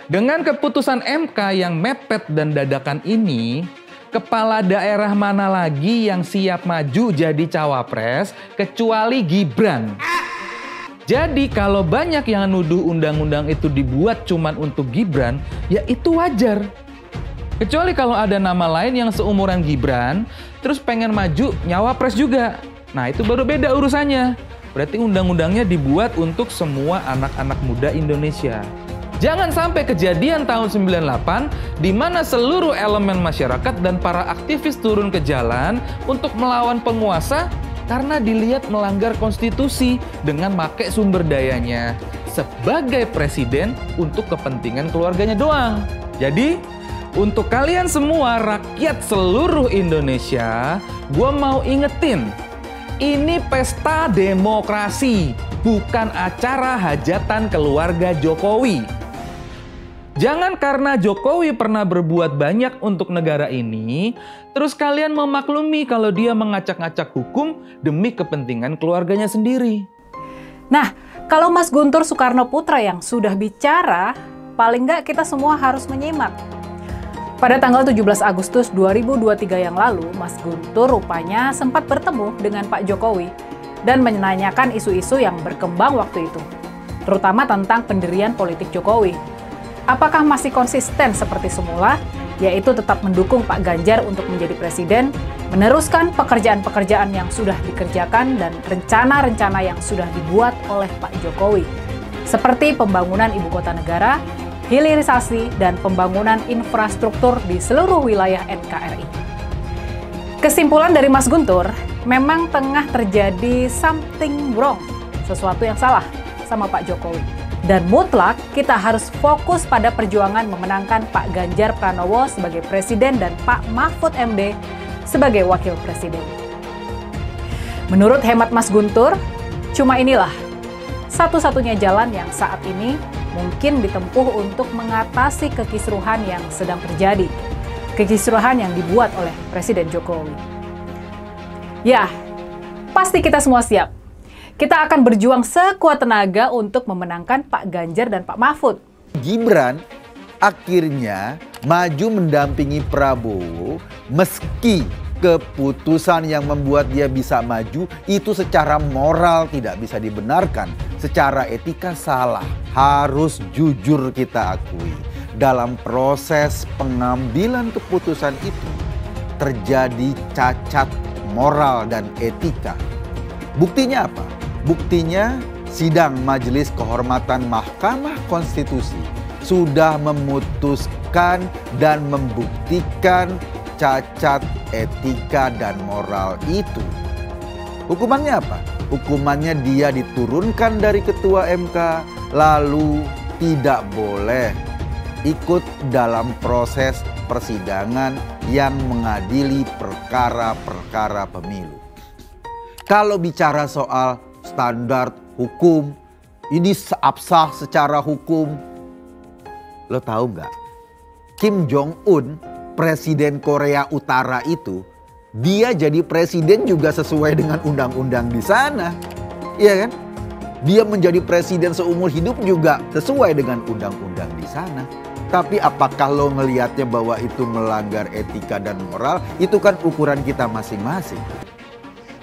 Dengan keputusan MK yang mepet dan dadakan ini, kepala daerah mana lagi yang siap maju jadi cawapres kecuali Gibran. Jadi kalau banyak yang nuduh undang-undang itu dibuat cuman untuk Gibran, ya itu wajar. Kecuali kalau ada nama lain yang seumuran Gibran, terus pengen maju nyawapres juga. Nah itu baru beda urusannya. Berarti undang-undangnya dibuat untuk semua anak-anak muda Indonesia. Jangan sampai kejadian tahun 98 di mana seluruh elemen masyarakat dan para aktivis turun ke jalan untuk melawan penguasa karena dilihat melanggar konstitusi dengan pakai sumber dayanya sebagai presiden untuk kepentingan keluarganya doang. Jadi, untuk kalian semua rakyat seluruh Indonesia, gue mau ingetin, ini pesta demokrasi, bukan acara hajatan keluarga Jokowi. Jangan karena Jokowi pernah berbuat banyak untuk negara ini, terus kalian memaklumi kalau dia mengacak-ngacak hukum demi kepentingan keluarganya sendiri. Nah, kalau Mas Guntur Soekarnoputra yang sudah bicara, paling nggak kita semua harus menyimak. Pada tanggal 17 Agustus 2023 yang lalu, Mas Guntur rupanya sempat bertemu dengan Pak Jokowi dan menanyakan isu-isu yang berkembang waktu itu, terutama tentang pendirian politik Jokowi. Apakah masih konsisten seperti semula, yaitu tetap mendukung Pak Ganjar untuk menjadi presiden, meneruskan pekerjaan-pekerjaan yang sudah dikerjakan dan rencana-rencana yang sudah dibuat oleh Pak Jokowi, seperti pembangunan ibu kota negara, hilirisasi, dan pembangunan infrastruktur di seluruh wilayah NKRI. Kesimpulan dari Mas Guntur, memang tengah terjadi something wrong, sesuatu yang salah sama Pak Jokowi. Dan mutlak kita harus fokus pada perjuangan memenangkan Pak Ganjar Pranowo sebagai presiden dan Pak Mahfud MD sebagai wakil presiden. Menurut hemat Mas Guntur, cuma inilah satu-satunya jalan yang saat ini mungkin ditempuh untuk mengatasi kekisruhan yang sedang terjadi. Kekisruhan yang dibuat oleh Presiden Jokowi. Ya, pasti kita semua siap. Kita akan berjuang sekuat tenaga untuk memenangkan Pak Ganjar dan Pak Mahfud. Gibran akhirnya maju mendampingi Prabowo meski keputusan yang membuat dia bisa maju itu secara moral tidak bisa dibenarkan. Secara etika salah. Harus jujur kita akui. Dalam proses pengambilan keputusan itu terjadi cacat moral dan etika. Buktinya apa? Buktinya sidang Majelis Kehormatan Mahkamah Konstitusi sudah memutuskan dan membuktikan cacat etika dan moral itu. Hukumannya apa? Hukumannya dia diturunkan dari ketua MK lalu tidak boleh ikut dalam proses persidangan yang mengadili perkara-perkara pemilu. Kalau bicara soal standar hukum, ini absah secara hukum. Lo tahu nggak? Kim Jong-un, presiden Korea Utara itu, dia jadi presiden juga sesuai dengan undang-undang di sana. Iya kan? Dia menjadi presiden seumur hidup juga sesuai dengan undang-undang di sana. Tapi apakah lo ngelihatnya bahwa itu melanggar etika dan moral? Itu kan ukuran kita masing-masing.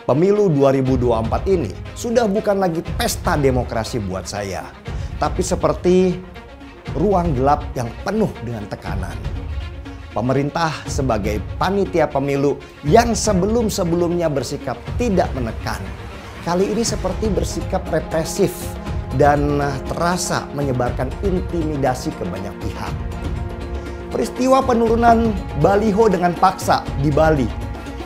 Pemilu 2024 ini sudah bukan lagi pesta demokrasi buat saya, tapi seperti ruang gelap yang penuh dengan tekanan. Pemerintah sebagai panitia pemilu yang sebelum-sebelumnya bersikap tidak menekan, kali ini seperti bersikap represif dan terasa menyebarkan intimidasi ke banyak pihak. Peristiwa penurunan baliho dengan paksa di Bali,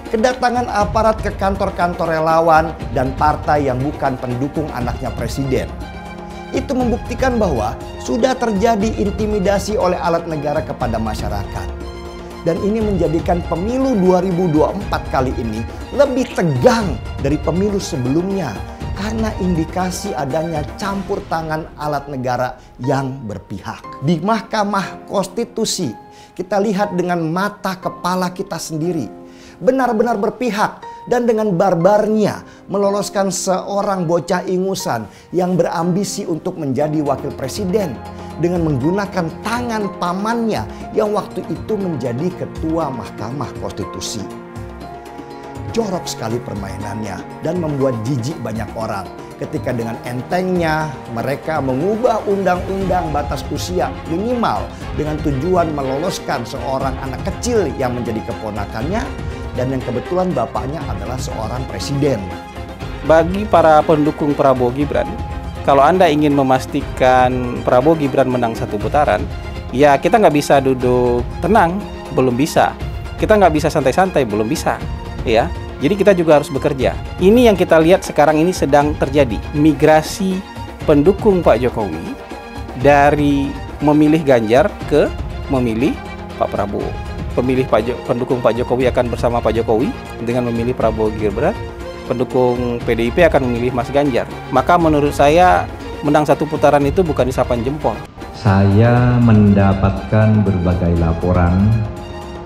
kedatangan aparat ke kantor-kantor relawan dan partai yang bukan pendukung anaknya presiden. Itu membuktikan bahwa sudah terjadi intimidasi oleh alat negara kepada masyarakat. Dan ini menjadikan pemilu 2024 kali ini lebih tegang dari pemilu sebelumnya. Karena indikasi adanya campur tangan alat negara yang berpihak. Di Mahkamah Konstitusi kita lihat dengan mata kepala kita sendiri. Benar-benar berpihak dan dengan barbarnya meloloskan seorang bocah ingusan yang berambisi untuk menjadi wakil presiden. dengan menggunakan tangan pamannya yang waktu itu menjadi ketua Mahkamah Konstitusi. Jorok sekali permainannya dan membuat jijik banyak orang ketika dengan entengnya mereka mengubah undang-undang batas usia minimal dengan tujuan meloloskan seorang anak kecil yang menjadi keponakannya dan yang kebetulan bapaknya adalah seorang presiden. Bagi para pendukung Prabowo Gibran, kalau Anda ingin memastikan Prabowo Gibran menang satu putaran, ya kita nggak bisa duduk tenang, belum bisa. Kita nggak bisa santai-santai, belum bisa. Ya, jadi kita juga harus bekerja. Ini yang kita lihat sekarang ini sedang terjadi. Migrasi pendukung Pak Jokowi dari memilih Ganjar ke memilih Pak Prabowo. Pendukung Pak Jokowi akan bersama Pak Jokowi dengan memilih Prabowo Gibran. Pendukung PDIP akan memilih Mas Ganjar. Maka menurut saya menang satu putaran itu bukan isapan jempol. Saya mendapatkan berbagai laporan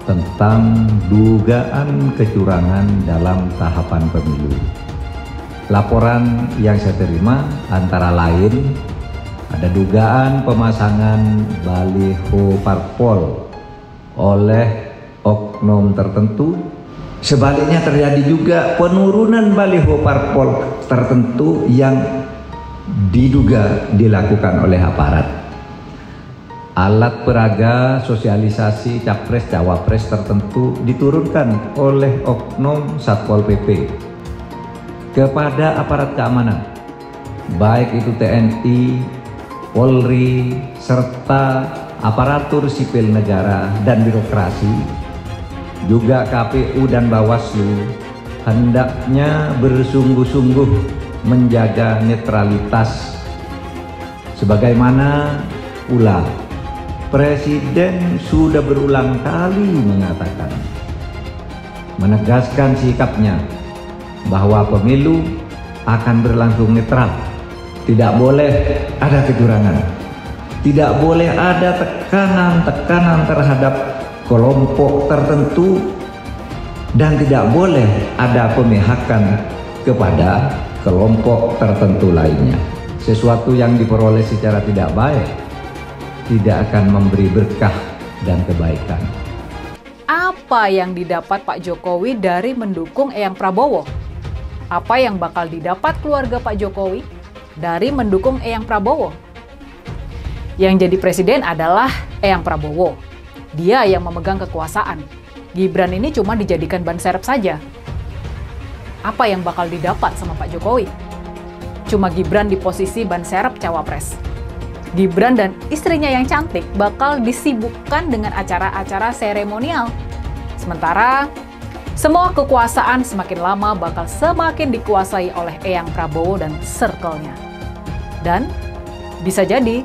tentang dugaan kecurangan dalam tahapan pemilu. Laporan yang saya terima antara lain ada dugaan pemasangan baliho parpol oleh oknum tertentu. Sebaliknya terjadi juga penurunan baliho parpol tertentu yang diduga dilakukan oleh aparat. Alat peraga sosialisasi capres-cawapres tertentu diturunkan oleh oknum Satpol PP kepada aparat keamanan, baik itu TNI, Polri, serta aparatur sipil negara dan birokrasi, juga KPU dan Bawaslu, hendaknya bersungguh-sungguh menjaga netralitas. Sebagaimana pula Presiden sudah berulang kali mengatakan, menegaskan sikapnya bahwa pemilu akan berlangsung netral. Tidak boleh ada kecurangan. Tidak boleh ada tekanan-tekanan terhadap kelompok tertentu dan tidak boleh ada pemihakan kepada kelompok tertentu lainnya. Sesuatu yang diperoleh secara tidak baik tidak akan memberi berkah dan kebaikan. Apa yang didapat Pak Jokowi dari mendukung Eyang Prabowo? Apa yang bakal didapat keluarga Pak Jokowi dari mendukung Eyang Prabowo? Yang jadi presiden adalah Eyang Prabowo. Dia yang memegang kekuasaan. Gibran ini cuma dijadikan ban serep saja. Apa yang bakal didapat sama Pak Jokowi? Cuma Gibran di posisi ban serep cawapres. Gibran dan istrinya yang cantik bakal disibukkan dengan acara-acara seremonial. Sementara semua kekuasaan semakin lama bakal semakin dikuasai oleh Eyang Prabowo dan circle-nya. Dan bisa jadi,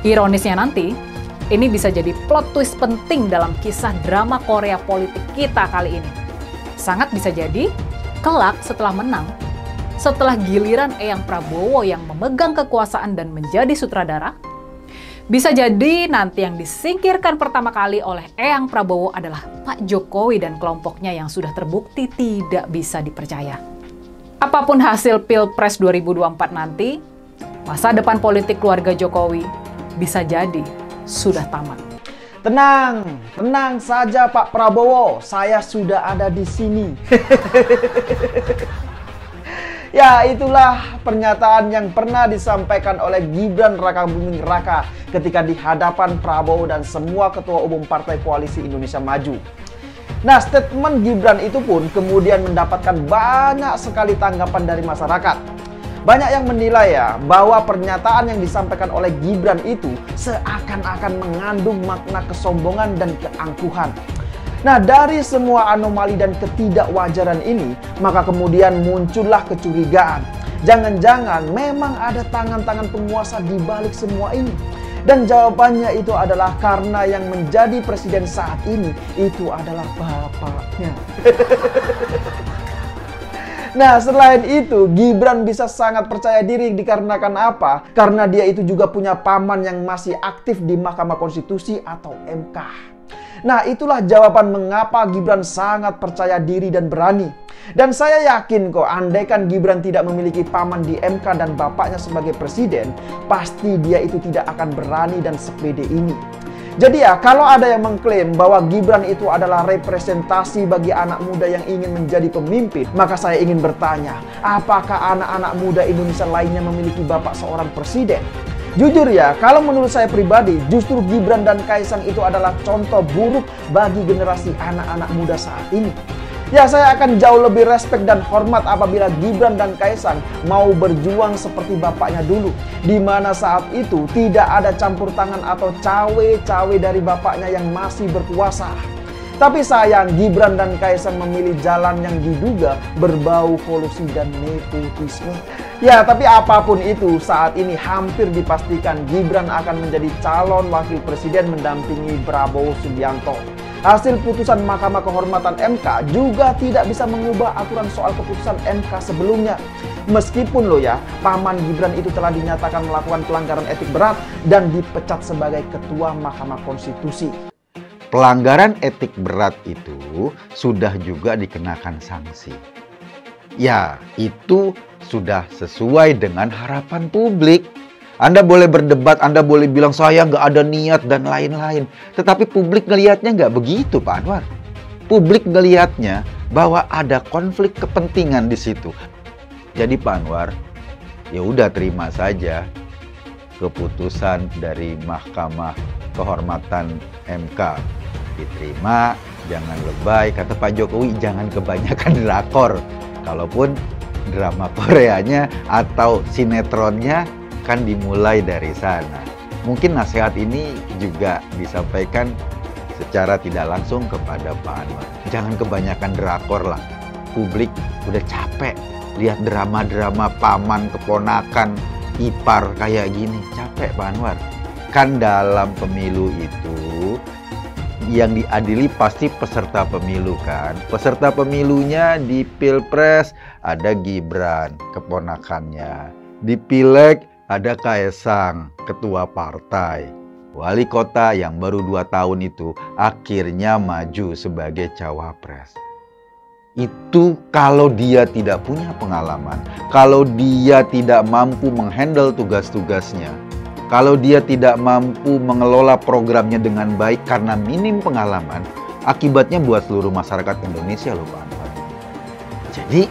ironisnya nanti, ini bisa jadi plot twist penting dalam kisah drama Korea politik kita kali ini. Sangat bisa jadi, kelak setelah menang, setelah giliran Eyang Prabowo yang memegang kekuasaan dan menjadi sutradara, bisa jadi nanti yang disingkirkan pertama kali oleh Eyang Prabowo adalah Pak Jokowi dan kelompoknya yang sudah terbukti tidak bisa dipercaya. Apapun hasil Pilpres 2024 nanti, masa depan politik keluarga Jokowi bisa jadi sudah tamat. Tenang saja Pak Prabowo, saya sudah ada di sini. Ya, itulah pernyataan yang pernah disampaikan oleh Gibran Rakabuming Raka ketika di hadapan Prabowo dan semua ketua umum Partai Koalisi Indonesia Maju. Nah, statement Gibran itu pun kemudian mendapatkan banyak sekali tanggapan dari masyarakat. Banyak yang menilai bahwa pernyataan yang disampaikan oleh Gibran itu seakan-akan mengandung makna kesombongan dan keangkuhan. Nah, dari semua anomali dan ketidakwajaran ini, maka kemudian muncullah kecurigaan. Jangan-jangan memang ada tangan-tangan penguasa di balik semua ini. Dan jawabannya itu adalah karena yang menjadi presiden saat ini itu adalah bapaknya. Nah, selain itu, Gibran bisa sangat percaya diri dikarenakan apa? Karena dia itu juga punya paman yang masih aktif di Mahkamah Konstitusi atau MK. Nah, itulah jawaban mengapa Gibran sangat percaya diri dan berani. Dan saya yakin kok, andaikan Gibran tidak memiliki paman di MK dan bapaknya sebagai presiden, pasti dia itu tidak akan berani dan sepede ini. Jadi ya, kalau ada yang mengklaim bahwa Gibran itu adalah representasi bagi anak muda yang ingin menjadi pemimpin, maka saya ingin bertanya, apakah anak-anak muda Indonesia lainnya memiliki bapak seorang presiden? Jujur ya, kalau menurut saya pribadi, justru Gibran dan Kaisang itu adalah contoh buruk bagi generasi anak-anak muda saat ini. Ya, saya akan jauh lebih respek dan hormat apabila Gibran dan Kaisang mau berjuang seperti bapaknya dulu, di mana saat itu tidak ada campur tangan atau cawe-cawe dari bapaknya yang masih berkuasa. Tapi sayang, Gibran dan Kaisang memilih jalan yang diduga berbau kolusi dan nepotisme. Ya, tapi apapun itu, saat ini hampir dipastikan Gibran akan menjadi calon wakil presiden mendampingi Prabowo Subianto. Hasil putusan Mahkamah Kehormatan MK juga tidak bisa mengubah aturan soal keputusan MK sebelumnya. Meskipun loh ya, paman Gibran itu telah dinyatakan melakukan pelanggaran etik berat dan dipecat sebagai Ketua Mahkamah Konstitusi. Pelanggaran etik berat itu sudah juga dikenakan sanksi. Ya, itu sudah sesuai dengan harapan publik. Anda boleh berdebat, Anda boleh bilang saya nggak ada niat dan lain-lain. Tetapi publik ngelihatnya nggak begitu, Pak Anwar. Publik ngelihatnya bahwa ada konflik kepentingan di situ. Jadi Pak Anwar, ya udah terima saja keputusan dari Mahkamah Kehormatan MK. Diterima, jangan lebay. Kata Pak Jokowi, jangan kebanyakan drakor. Kalaupun drama Koreanya atau sinetronnya kan dimulai dari sana. Mungkin nasihat ini juga disampaikan secara tidak langsung kepada Pak Anwar. Jangan kebanyakan drakor lah. Publik udah capek lihat drama-drama paman, keponakan, ipar kayak gini. Capek Pak Anwar. Kan dalam pemilu itu yang diadili pasti peserta pemilu kan. Peserta pemilunya di Pilpres ada Gibran, keponakannya. Di Pileg ada Kaisang, ketua partai. Wali kota yang baru 2 tahun itu akhirnya maju sebagai cawapres. Itu kalau dia tidak punya pengalaman, kalau dia tidak mampu menghandle tugas-tugasnya, kalau dia tidak mampu mengelola programnya dengan baik karena minim pengalaman, akibatnya buat seluruh masyarakat Indonesia loh Pak Anwar. Jadi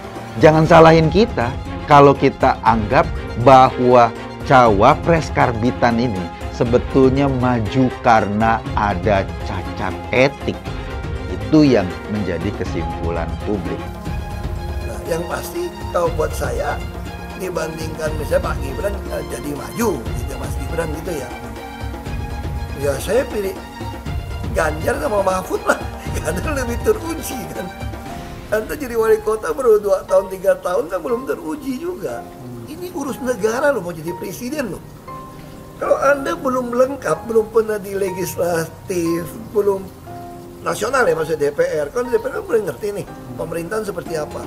jangan salahin kita kalau kita anggap bahwa cawapres karbitan ini sebetulnya maju karena ada cacat etik. Itu yang menjadi kesimpulan publik. Nah, yang pasti kalau buat saya dibandingkan misalnya Pak Gibran jadi maju gitu Mas Gibran gitu ya. Ya saya pilih Ganjar sama Mahfud lah. Karena lebih teruji kan. Anda jadi wali kota baru 2 tahun 3 tahun kan belum teruji juga. Ini urus negara loh, mau jadi presiden loh. Kalau Anda belum lengkap, belum pernah di legislatif, belum nasional ya maksudnya DPR. Kan DPR kan boleh ngerti nih pemerintahan seperti apa.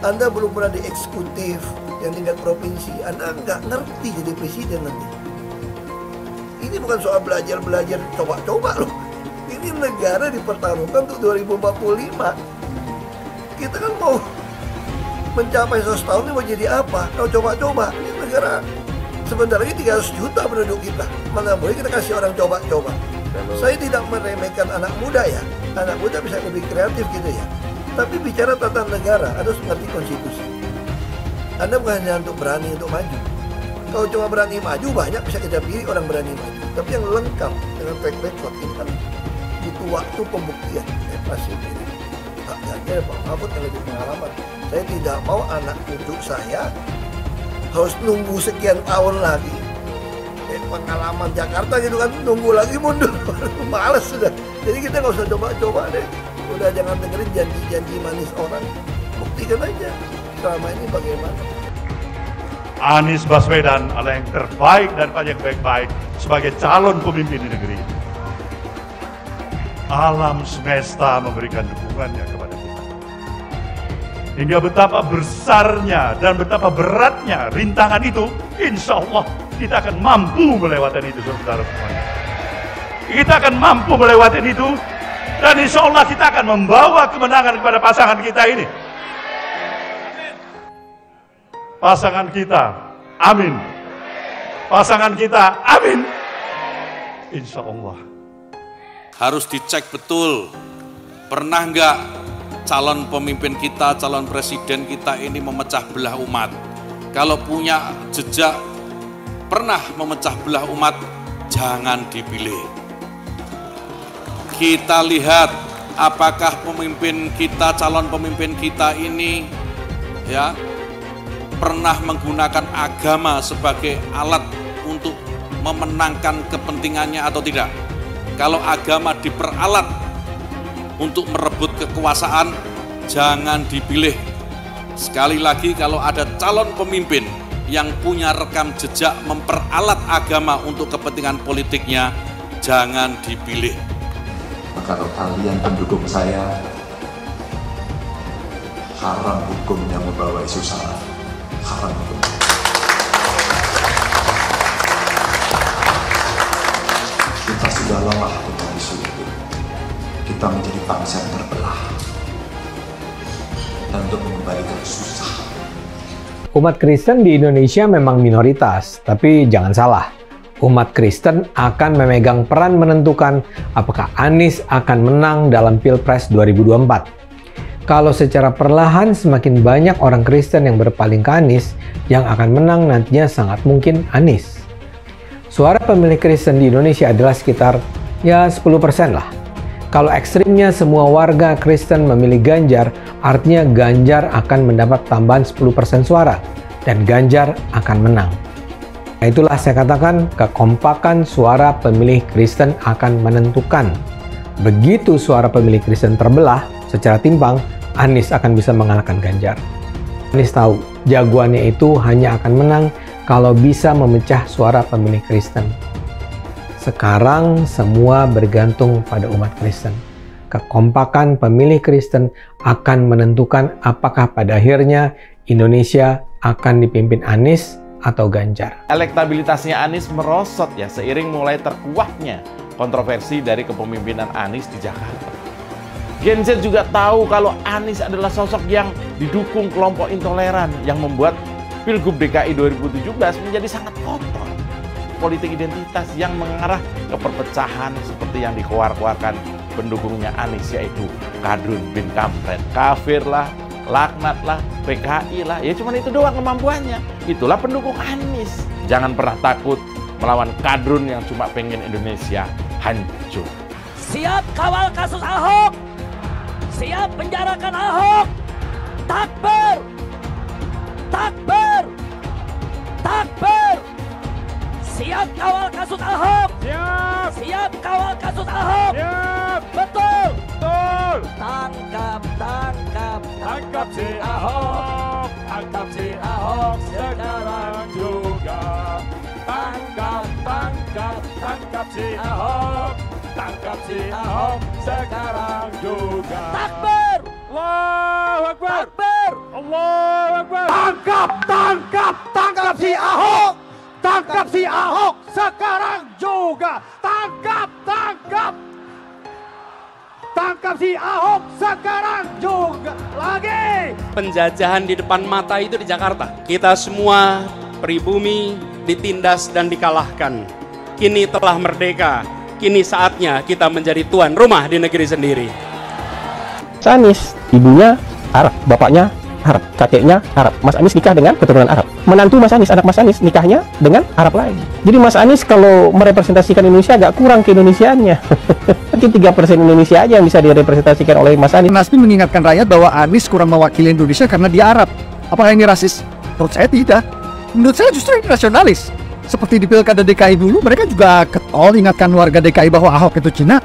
Anda belum pernah di eksekutif yang tingkat provinsi, Anda nggak ngerti jadi presiden nanti. Ini bukan soal belajar-belajar coba-coba loh. Ini negara dipertaruhkan untuk 2045. Kita kan mau mencapai 100 tahun ini mau jadi apa? Kalau coba-coba, ini negara sebentar lagi 300 juta penduduk kita. Mana boleh kita kasih orang coba-coba. Saya tidak meremehkan anak muda ya. Anak muda bisa lebih kreatif gitu ya. Tapi bicara tata negara, harus mengerti konstitusi. Anda bukan hanya untuk berani untuk maju. Kalau cuma berani maju, banyak bisa kita pilih orang berani maju. Tapi yang lengkap dengan track record ini kan butuh waktu pembuktian. Pasti pilih Pak Ganjar, Pak Mahfud yang lebih pengalaman. Saya tidak mau anak cucu saya harus nunggu sekian tahun lagi. Pengalaman Jakarta gitu kan, nunggu lagi mundur. Males sudah. Jadi kita nggak usah coba-coba deh. Udah jangan dengerin janji-janji manis orang. Buktikan aja selama ini bagaimana. Anies Baswedan adalah yang terbaik dan banyak baik-baik sebagai calon pemimpin di negeri ini. Alam semesta memberikan dukungannya kepada kita. Hingga betapa besarnya dan betapa beratnya rintangan itu, insya Allah kita akan mampu melewati itu, saudara semuanya. Kita akan mampu melewati itu, dan insya Allah kita akan membawa kemenangan kepada pasangan kita ini. pasangan kita, amin. Pasangan kita, amin. Insya Allah. Harus dicek betul, pernah nggak calon pemimpin kita, calon presiden kita ini memecah belah umat. Kalau punya jejak pernah memecah belah umat, jangan dipilih. Kita lihat apakah pemimpin kita, calon pemimpin kita ini ya pernah menggunakan agama sebagai alat untuk memenangkan kepentingannya atau tidak. Kalau agama diperalat untuk merebut kekuasaan, jangan dipilih. Sekali lagi, kalau ada calon pemimpin yang punya rekam jejak memperalat agama untuk kepentingan politiknya, jangan dipilih. Maka kalau kalian pendukung saya, haram hukumnya membawa isu sara. Haram hukum. Kita sudah lelah dengan isu itu. Kita menjadi bangsa yang terbelah. Dan untuk mengembalikan susah. Umat Kristen di Indonesia memang minoritas, tapi jangan salah. Umat Kristen akan memegang peran menentukan apakah Anies akan menang dalam Pilpres 2024. Kalau secara perlahan semakin banyak orang Kristen yang berpaling ke Anies, yang akan menang nantinya sangat mungkin Anies. Suara pemilih Kristen di Indonesia adalah sekitar 10% lah. Kalau ekstrimnya semua warga Kristen memilih Ganjar, artinya Ganjar akan mendapat tambahan 10% suara dan Ganjar akan menang. Nah, itulah saya katakan kekompakan suara pemilih Kristen akan menentukan. Begitu suara pemilih Kristen terbelah secara timpang, Anies akan bisa mengalahkan Ganjar. Anies tahu jagoannya itu hanya akan menang kalau bisa memecah suara pemilih Kristen. Sekarang semua bergantung pada umat Kristen. Kekompakan pemilih Kristen akan menentukan apakah pada akhirnya Indonesia akan dipimpin Anies atau Ganjar. Elektabilitasnya Anies merosot ya seiring mulai terkuaknya kontroversi dari kepemimpinan Anies di Jakarta. Gen Z juga tahu kalau Anies adalah sosok yang didukung kelompok intoleran yang membuat Pilgub DKI 2017 menjadi sangat kotor. Politik identitas yang mengarah ke perpecahan seperti yang dikeluarkan pendukungnya Anies, yaitu Kadrun bin Kampret, kafir lah, laknat lah, PKI lah, ya cuma itu doang kemampuannya. Itulah pendukung Anies. Jangan pernah takut melawan Kadrun yang cuma pengen Indonesia hancur. Siap kawal kasus Ahok, siap penjarakan Ahok. Takbir, takbir, takbir. Siap kawal kasus Ahok. Siap. Siap kawal kasus Ahok. Siap. Betul. Betul. Tangkap, tangkap, tangkap si Ahok. Tangkap si Ahok sekarang juga. Tangkap, tangkap, tangkap si Ahok. Tangkap si Ahok sekarang juga. Takbir. Allahu Akbar. Takbir. Allahu Akbar. Tangkap, tangkap, tangkap si Ahok. Tangkap si Ahok sekarang juga. Tangkap, tangkap. Tangkap si Ahok sekarang juga. Lagi. Penjajahan di depan mata itu di Jakarta. Kita semua pribumi ditindas dan dikalahkan. Kini telah merdeka. Kini saatnya kita menjadi tuan rumah di negeri sendiri. Anies, ibunya Arab, bapaknya Arab, kakeknya Arab. Mas Anies nikah dengan keturunan Arab. Menantu Mas Anies, anak Mas Anies nikahnya dengan Arab lagi. Jadi Mas Anies kalau merepresentasikan Indonesia agak kurang keindonesiaannya. Mungkin 3% Indonesia aja yang bisa direpresentasikan oleh Mas Anies. Nasbi mengingatkan rakyat bahwa Anies kurang mewakili Indonesia karena dia Arab. Apakah ini rasis? Menurut saya tidak. Menurut saya justru ini nasionalis. Seperti di Pilkada DKI dulu, mereka juga getol ingatkan warga DKI bahwa Ahok itu Cina.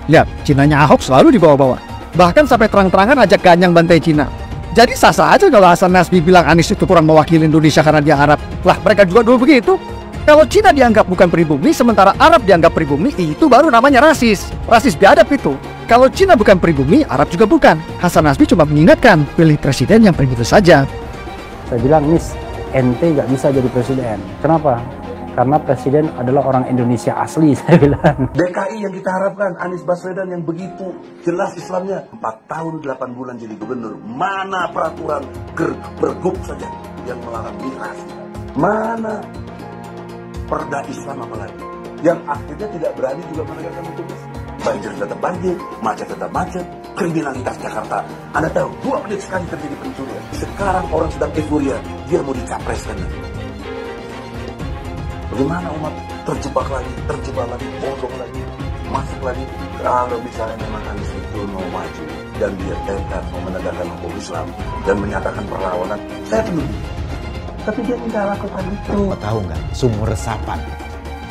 Lihat, Cinanya Ahok selalu dibawa-bawa. Bahkan sampai terang-terangan ajak ganyang bantai Cina. Jadi sah-sah aja kalau Hasan Nasbi bilang Anies itu kurang mewakili Indonesia karena dia Arab. Lah, mereka juga dulu begitu. Kalau Cina dianggap bukan pribumi, sementara Arab dianggap pribumi, itu baru namanya rasis. Rasis biadab itu. Kalau Cina bukan pribumi, Arab juga bukan. Hasan Nasbi cuma mengingatkan, pilih presiden yang pribumi saja. Saya bilang, Nis, ente nggak bisa jadi presiden. Kenapa? Karena presiden adalah orang Indonesia asli, saya bilang. DKI yang kita harapkan, Anies Baswedan yang begitu jelas Islamnya. 4 tahun 8 bulan jadi gubernur. Mana peraturan pergub saja yang melarang miras. Mana perda Islam apalagi yang akhirnya tidak berani juga menegakkan hukum Islam. Banjir tetap banjir, macet tetap macet, kriminalitas Jakarta. Anda tahu, 2 menit sekali terjadi pencurian. Sekarang orang sedang euforia, dia mau dicapreskan. Bagaimana umat terjebak lagi, bodoh lagi, masuk lagi. Kalau misalnya memang Anies itu mau maju dan dia tekad mau menegakkan hukum Islam dan menyatakan perlawanan, saya peduli. Tapi dia tidak lakukan itu. Tahu nggak, sumur resapan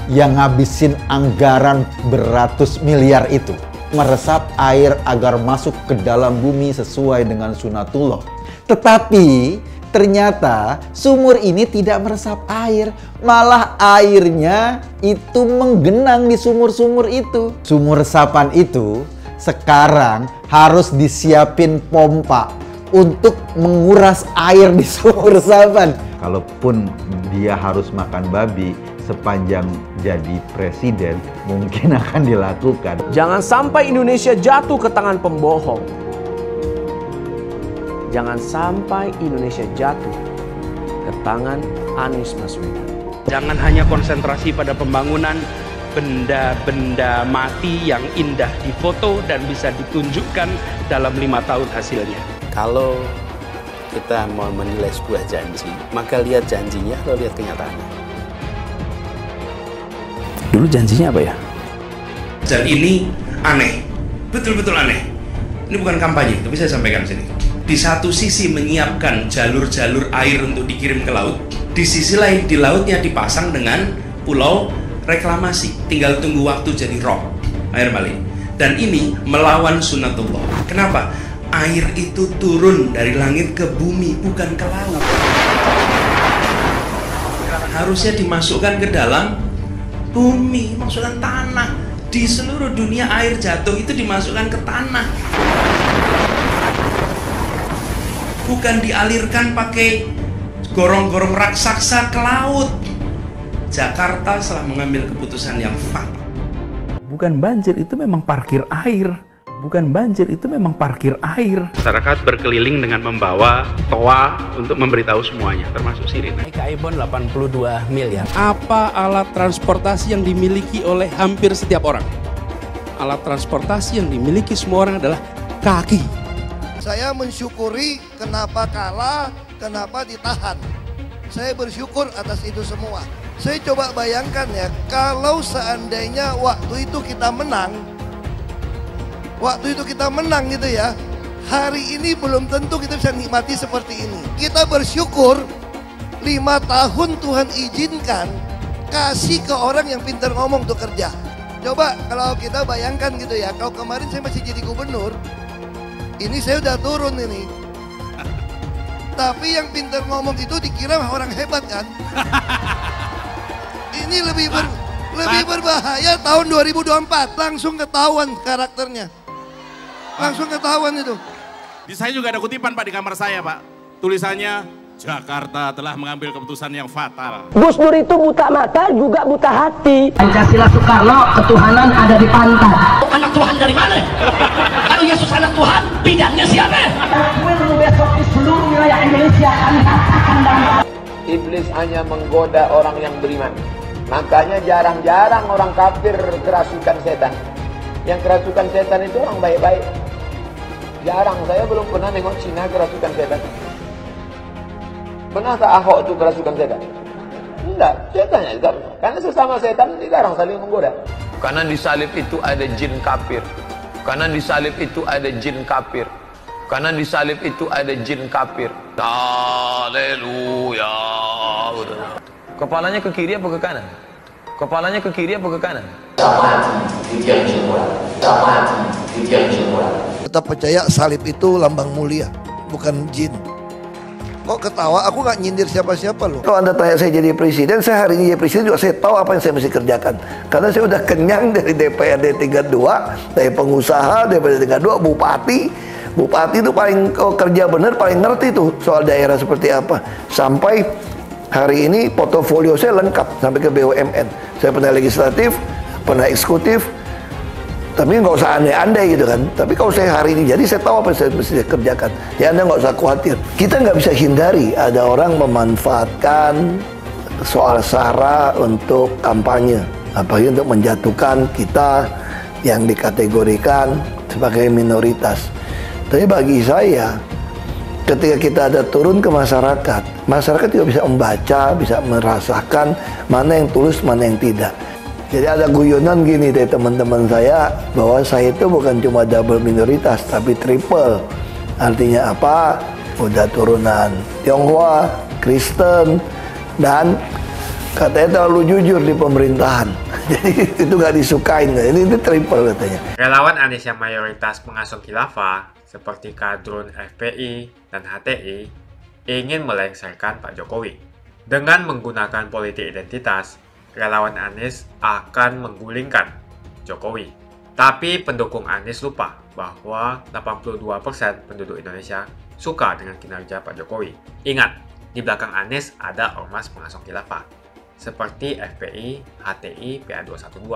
yang ngabisin anggaran beratus miliar itu meresap air agar masuk ke dalam bumi sesuai dengan sunatullah. Tetapi ternyata sumur ini tidak meresap air, malah airnya itu menggenang di sumur-sumur itu. Sumur resapan itu sekarang harus disiapin pompa untuk menguras air di sumur resapan. Kalaupun dia harus makan babi sepanjang jadi presiden, mungkin akan dilakukan. Jangan sampai Indonesia jatuh ke tangan pembohong. Jangan sampai Indonesia jatuh ke tangan Anies Baswedan. Jangan hanya konsentrasi pada pembangunan benda-benda mati yang indah difoto dan bisa ditunjukkan dalam 5 tahun hasilnya. Kalau kita mau menilai sebuah janji, maka lihat janjinya atau lihat kenyataannya. Dulu janjinya apa ya? Dan ini aneh, betul-betul aneh. Ini bukan kampanye, tapi saya sampaikan sini. Di satu sisi menyiapkan jalur-jalur air untuk dikirim ke laut, di sisi lain di lautnya dipasang dengan pulau reklamasi, tinggal tunggu waktu jadi rob, air balik. Dan ini melawan sunatullah. Kenapa? Air itu turun dari langit ke bumi, bukan ke laut. Harusnya dimasukkan ke dalam bumi, masukkan tanah. Di seluruh dunia air jatuh itu dimasukkan ke tanah, bukan dialirkan pakai gorong-gorong raksasa ke laut. Jakarta telah mengambil keputusan yang fatal. Bukan banjir, itu memang parkir air. Bukan banjir, itu memang parkir air. Masyarakat berkeliling dengan membawa toa untuk memberitahu semuanya, termasuk sirine. Kaibon 82 miliar. Apa alat transportasi yang dimiliki oleh hampir setiap orang? Alat transportasi yang dimiliki semua orang adalah kaki. Saya mensyukuri kenapa kalah, kenapa ditahan. Saya bersyukur atas itu semua. Saya coba bayangkan ya, kalau seandainya waktu itu kita menang, gitu ya, hari ini belum tentu kita bisa nikmati seperti ini. Kita bersyukur 5 tahun Tuhan izinkan kasih ke orang yang pintar ngomong untuk kerja. Coba kalau kita bayangkan gitu ya, kalau kemarin saya masih jadi gubernur, ini saya udah turun ini. Tapi yang pintar ngomong itu dikira orang hebat kan? Ini lebih berbahaya tahun 2024, langsung ketahuan karakternya. Langsung ketahuan itu. Di saya juga ada kutipan Pak di kamar saya Pak. Tulisannya, Jakarta telah mengambil keputusan yang fatal. Gus Dur itu buta mata juga buta hati. Pancasila Soekarno, ketuhanan ada di pantat. Anak Tuhan dari mana? Kalau Yesus anak Tuhan, bidangnya siapa? Besok di seluruh wilayah Indonesia kami katakan damai. Iblis hanya menggoda orang yang beriman. Makanya jarang-jarang orang kafir kerasukan setan. Yang kerasukan setan itu orang baik-baik. Jarang, saya belum pernah nengok Cina kerasukan setan. Pernah tak Ahok itu kerasukan setan? Enggak, setannya juga. Karena sesama setan dilarang saling menggoda. Karena di salib itu ada jin kafir. Karena di salib itu ada jin kafir. Karena di salib itu ada jin kafir. Haleluya. Kepalanya ke kiri apa ke kanan? Kepalanya ke kiri apa ke kanan? Tetap percaya salib itu lambang mulia, bukan jin. Kok ketawa? Aku nggak nyindir siapa-siapa loh. Kalau Anda tanya saya jadi presiden, saya hari ini jadi presiden juga saya tahu apa yang saya mesti kerjakan. Karena saya udah kenyang dari DPRD tingkat 2, dari pengusaha, DPRD tingkat 2, bupati. Bupati itu paling kerja bener, paling ngerti tuh soal daerah seperti apa. Sampai hari ini portofolio saya lengkap sampai ke BUMN. Saya pernah legislatif, pernah eksekutif, Tapi nggak usah andai-andai gitu kan. Tapi kalau saya hari ini jadi, saya tahu apa yang saya mesti kerjakan. Ya Anda nggak usah khawatir. Kita nggak bisa hindari ada orang memanfaatkan soal SARA untuk kampanye. Apalagi untuk menjatuhkan kita yang dikategorikan sebagai minoritas. Tapi bagi saya, ketika kita ada turun ke masyarakat, masyarakat juga bisa membaca, bisa merasakan mana yang tulus, mana yang tidak. Jadi ada guyonan gini dari teman-teman saya, bahwa saya itu bukan cuma double minoritas, tapi triple. Artinya apa? Udah turunan Tionghoa, Kristen, dan katanya terlalu jujur di pemerintahan. Jadi itu nggak disukain. Ini triple katanya. Relawan Anies yang mayoritas pengasuh khilafah, seperti kadrun FPI dan HTI, ingin melengsarkan Pak Jokowi. Dengan menggunakan politik identitas, relawan Anies akan menggulingkan Jokowi. Tapi pendukung Anies lupa bahwa 82% penduduk Indonesia suka dengan kinerja Pak Jokowi. Ingat, di belakang Anies ada ormas pengasuh khilafah, seperti FPI, HTI, PA212.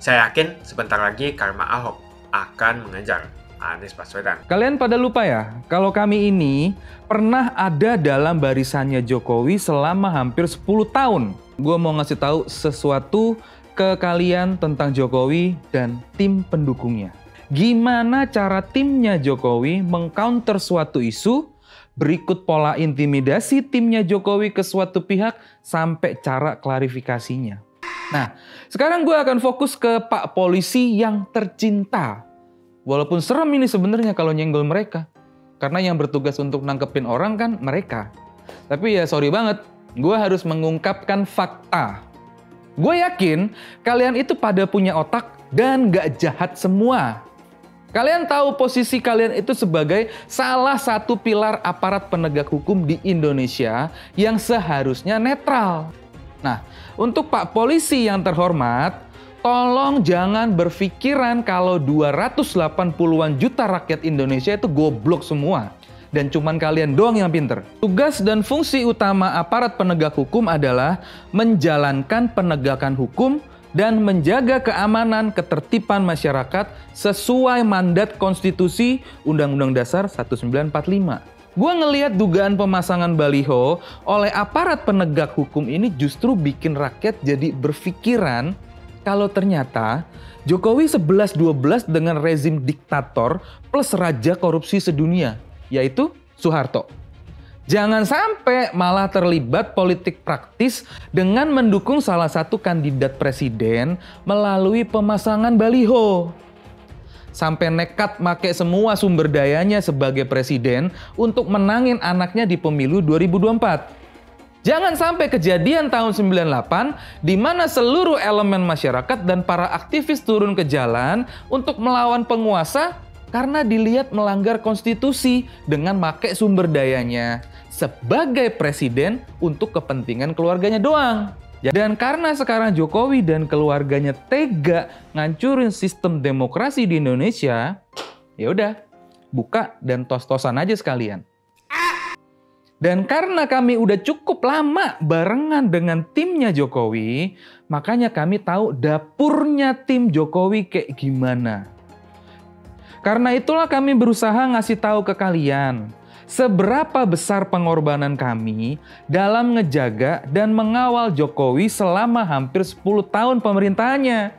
Saya yakin sebentar lagi karma Ahok akan mengejar Anies Baswedan. Kalian pada lupa ya, kalau kami ini pernah ada dalam barisannya Jokowi selama hampir 10 tahun. Gue mau ngasih tahu sesuatu ke kalian tentang Jokowi dan tim pendukungnya. Gimana cara timnya Jokowi mengcounter suatu isu, berikut pola intimidasi timnya Jokowi ke suatu pihak, sampai cara klarifikasinya. Nah, sekarang gue akan fokus ke Pak Polisi yang tercinta. Walaupun serem ini sebenarnya kalau nyenggol mereka. Karena yang bertugas untuk nangkepin orang kan mereka. Tapi ya sorry banget, gue harus mengungkapkan fakta. Gue yakin kalian itu pada punya otak dan gak jahat semua. Kalian tahu posisi kalian itu sebagai salah satu pilar aparat penegak hukum di Indonesia yang seharusnya netral. Nah, untuk Pak Polisi yang terhormat, tolong jangan berpikiran kalau 280-an juta rakyat Indonesia itu goblok semua. Dan cuman kalian doang yang pinter. Tugas dan fungsi utama aparat penegak hukum adalah menjalankan penegakan hukum dan menjaga keamanan ketertiban masyarakat sesuai mandat konstitusi Undang-Undang Dasar 1945. Gue ngelihat dugaan pemasangan baliho oleh aparat penegak hukum ini justru bikin rakyat jadi berpikiran kalau ternyata Jokowi 11-12 dengan rezim diktator plus raja korupsi sedunia, yaitu Soeharto. Jangan sampai malah terlibat politik praktis dengan mendukung salah satu kandidat presiden melalui pemasangan baliho. Sampai nekat make semua sumber dayanya sebagai presiden untuk menangin anaknya di pemilu 2024. Jangan sampai kejadian tahun 98 di mana seluruh elemen masyarakat dan para aktivis turun ke jalan untuk melawan penguasa karena dilihat melanggar konstitusi dengan make sumber dayanya sebagai presiden untuk kepentingan keluarganya doang. Dan karena sekarang Jokowi dan keluarganya tega ngancurin sistem demokrasi di Indonesia, ya udah, buka dan tos-tosan aja sekalian. Dan karena kami udah cukup lama barengan dengan timnya Jokowi, makanya kami tahu dapurnya tim Jokowi kayak gimana. Karena itulah kami berusaha ngasih tahu ke kalian seberapa besar pengorbanan kami dalam ngejaga dan mengawal Jokowi selama hampir 10 tahun pemerintahannya.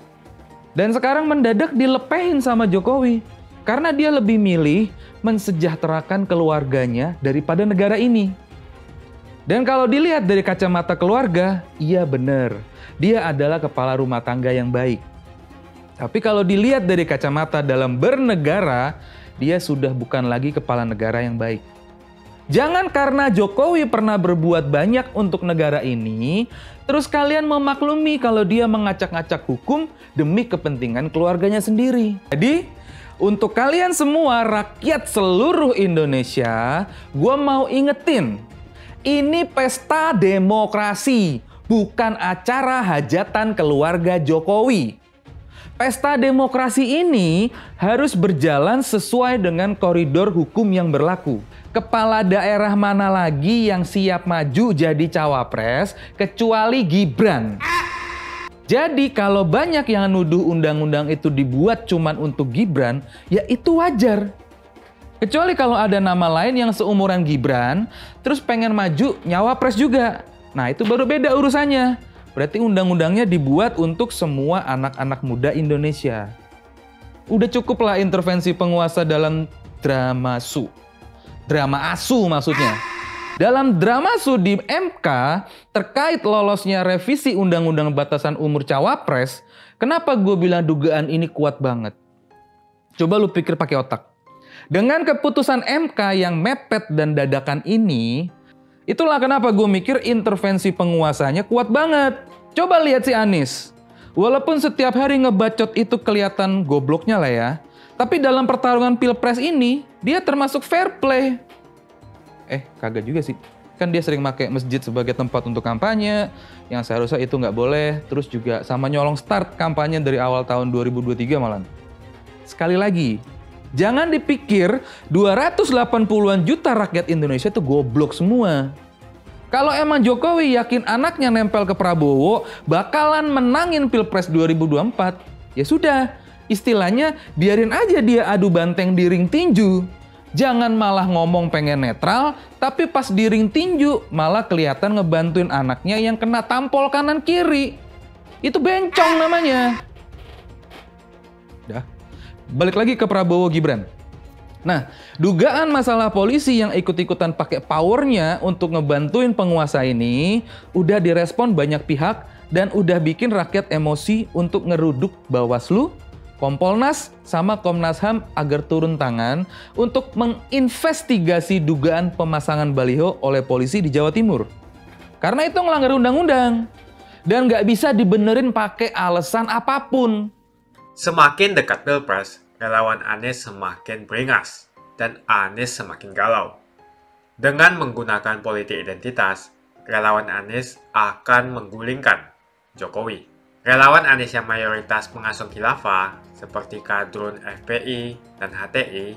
Dan sekarang mendadak dilepehin sama Jokowi karena dia lebih milih mensejahterakan keluarganya daripada negara ini. Dan kalau dilihat dari kacamata keluarga, iya benar, dia adalah kepala rumah tangga yang baik. Tapi kalau dilihat dari kacamata dalam bernegara, dia sudah bukan lagi kepala negara yang baik. Jangan karena Jokowi pernah berbuat banyak untuk negara ini, terus kalian memaklumi kalau dia mengacak-acak hukum demi kepentingan keluarganya sendiri. Jadi, untuk kalian semua rakyat seluruh Indonesia, gue mau ingetin, ini pesta demokrasi, bukan acara hajatan keluarga Jokowi. Pesta demokrasi ini harus berjalan sesuai dengan koridor hukum yang berlaku. Kepala daerah mana lagi yang siap maju jadi cawapres kecuali Gibran? Jadi kalau banyak yang nuduh undang-undang itu dibuat cuman untuk Gibran, ya itu wajar. Kecuali kalau ada nama lain yang seumuran Gibran, terus pengen maju nyawapres juga. Nah itu baru beda urusannya. Berarti undang-undangnya dibuat untuk semua anak-anak muda Indonesia. Udah cukup lah intervensi penguasa dalam drama su. Drama asu maksudnya. Dalam drama su di MK terkait lolosnya revisi Undang-Undang Batasan Umur Cawapres, kenapa gue bilang dugaan ini kuat banget? Coba lu pikir pakai otak. Dengan keputusan MK yang mepet dan dadakan ini, itulah kenapa gue mikir intervensi penguasanya kuat banget. Coba lihat si Anies. Walaupun setiap hari ngebacot itu kelihatan gobloknya lah ya, tapi dalam pertarungan pilpres ini, dia termasuk fair play. Kagak juga sih. Kan dia sering pakai masjid sebagai tempat untuk kampanye, yang seharusnya itu nggak boleh. Terus juga sama nyolong start kampanye dari awal tahun 2023 malah. Sekali lagi, jangan dipikir 280-an juta rakyat Indonesia itu goblok semua. Kalau emang Jokowi yakin anaknya nempel ke Prabowo bakalan menangin Pilpres 2024, ya sudah, istilahnya biarin aja dia adu banteng di ring tinju. Jangan malah ngomong pengen netral, tapi pas di ring tinju malah kelihatan ngebantuin anaknya yang kena tampol kanan kiri. Itu bencong namanya. Dah, balik lagi ke Prabowo Gibran. Nah, dugaan masalah polisi yang ikut-ikutan pakai powernya untuk ngebantuin penguasa ini udah direspon banyak pihak dan udah bikin rakyat emosi untuk ngeruduk Bawaslu, Kompolnas, sama Komnas HAM agar turun tangan untuk menginvestigasi dugaan pemasangan baliho oleh polisi di Jawa Timur. Karena itu ngelanggar undang-undang dan nggak bisa dibenerin pakai alasan apapun. Semakin dekat Pilpres, relawan Anies semakin beringas dan Anies semakin galau. Dengan menggunakan politik identitas, relawan Anies akan menggulingkan Jokowi. Relawan Anies yang mayoritas pengasuh khilafah seperti kadrun FPI dan HTI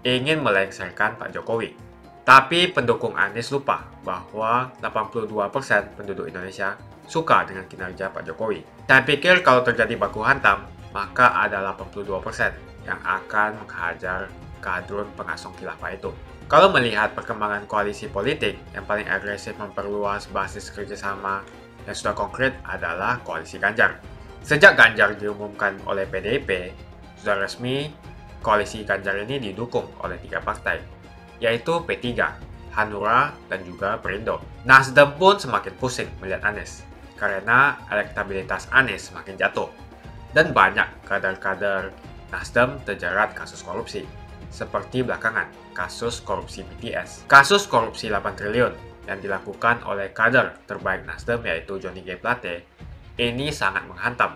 ingin melengsarkan Pak Jokowi. Tapi pendukung Anies lupa bahwa 82% penduduk Indonesia suka dengan kinerja Pak Jokowi. Saya pikir kalau terjadi baku hantam, maka ada 82% yang akan menghajar kadrun pengasuh khilafah itu. Kalau melihat perkembangan koalisi politik yang paling agresif memperluas basis kerjasama yang sudah konkret adalah koalisi Ganjar. Sejak Ganjar diumumkan oleh PDIP, sudah resmi koalisi Ganjar ini didukung oleh 3 partai, yaitu P3, Hanura, dan juga Perindo. Nasdem pun semakin pusing melihat Anies, karena elektabilitas Anies semakin jatuh. Dan banyak kader-kader Nasdem terjerat kasus korupsi, seperti belakangan kasus korupsi BTS. Kasus korupsi 8 triliun yang dilakukan oleh kader terbaik Nasdem yaitu Johnny G. Plate ini sangat menghantam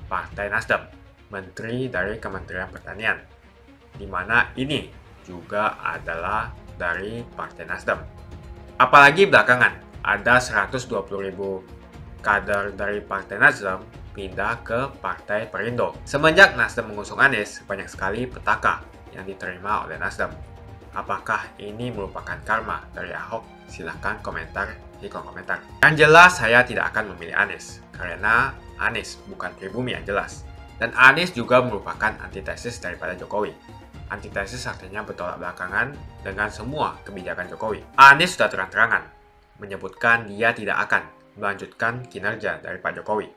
Partai Nasdem, menteri dari Kementerian Pertanian, di mana ini juga adalah dari Partai Nasdem. Apalagi belakangan ada 120.000 kader dari Partai Nasdem pindah ke Partai Perindo. Semenjak Nasdem mengusung Anies, banyak sekali petaka yang diterima oleh Nasdem. Apakah ini merupakan karma dari Ahok? Silahkan komentar di kolom komentar. Yang jelas saya tidak akan memilih Anies, karena Anies bukan pribumi yang jelas. Dan Anies juga merupakan antitesis daripada Jokowi. Antitesis artinya bertolak belakangan dengan semua kebijakan Jokowi. Anies sudah terang-terangan menyebutkan dia tidak akan melanjutkan kinerja dari Pak Jokowi.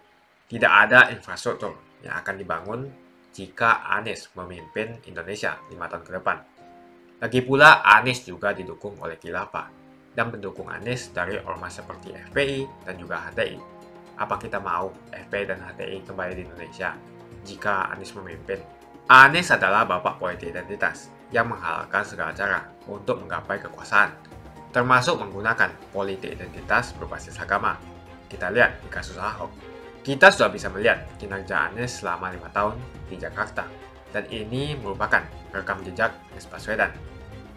Tidak ada infrastruktur yang akan dibangun jika Anies memimpin Indonesia 5 tahun ke depan. Lagi pula, Anies juga didukung oleh khilafah dan pendukung Anies dari ormas seperti FPI dan juga HTI. Apa kita mau FPI dan HTI kembali di Indonesia jika Anies memimpin? Anies adalah bapak politik identitas yang menghalalkan segala cara untuk menggapai kekuasaan, termasuk menggunakan politik identitas berbasis agama. Kita lihat di kasus Ahok. Kita sudah bisa melihat kinerja Anies selama 5 tahun di Jakarta, dan ini merupakan rekam jejak Anies Baswedan.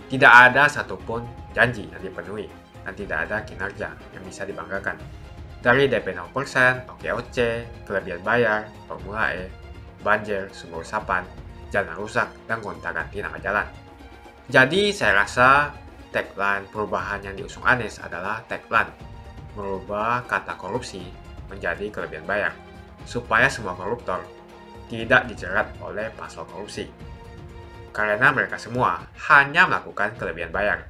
Tidak ada satupun janji yang dipenuhi, dan tidak ada kinerja yang bisa dibanggakan. Dari DP 0%, OKOC, kelebihan bayar, Formula E, banjir, sumur resapan, jalan rusak, dan gonta-ganti nama jalan. Jadi saya rasa tagline perubahan yang diusung Anies adalah tagline merubah kata korupsi menjadi kelebihan bayar. supaya semua koruptor tidak dijerat oleh pasal korupsi. Karena mereka semua hanya melakukan kelebihan bayar.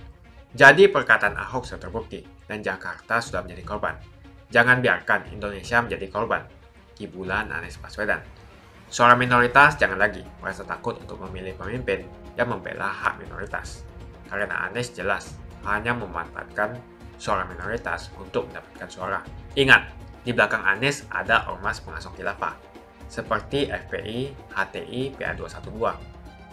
Jadi perkataan Ahok sudah terbukti dan Jakarta sudah menjadi korban. Jangan biarkan Indonesia menjadi korban kibulan Anies Baswedan. Suara minoritas jangan lagi merasa takut untuk memilih pemimpin yang membela hak minoritas. Karena Anies jelas hanya memanfaatkan suara minoritas untuk mendapatkan suara. Ingat, di belakang Anies ada ormas pengasuh khilafah, seperti FPI, HTI, PA212.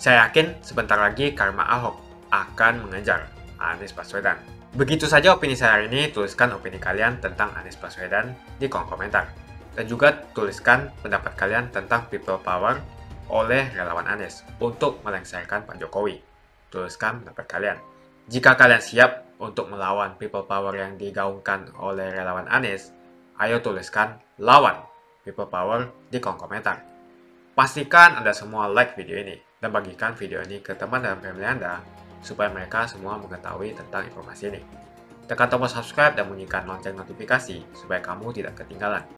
Saya yakin sebentar lagi karma Ahok akan mengejar Anies Baswedan. Begitu saja opini saya hari ini. Tuliskan opini kalian tentang Anies Baswedan di kolom komentar. Dan juga tuliskan pendapat kalian tentang people power oleh relawan Anies untuk melengsarkan Pak Jokowi. Tuliskan pendapat kalian. Jika kalian siap untuk melawan people power yang digaungkan oleh relawan Anies, ayo tuliskan lawan people power di kolom komentar. Pastikan Anda semua like video ini dan bagikan video ini ke teman dan family Anda supaya mereka semua mengetahui tentang informasi ini. Tekan tombol subscribe dan bunyikan lonceng notifikasi supaya kamu tidak ketinggalan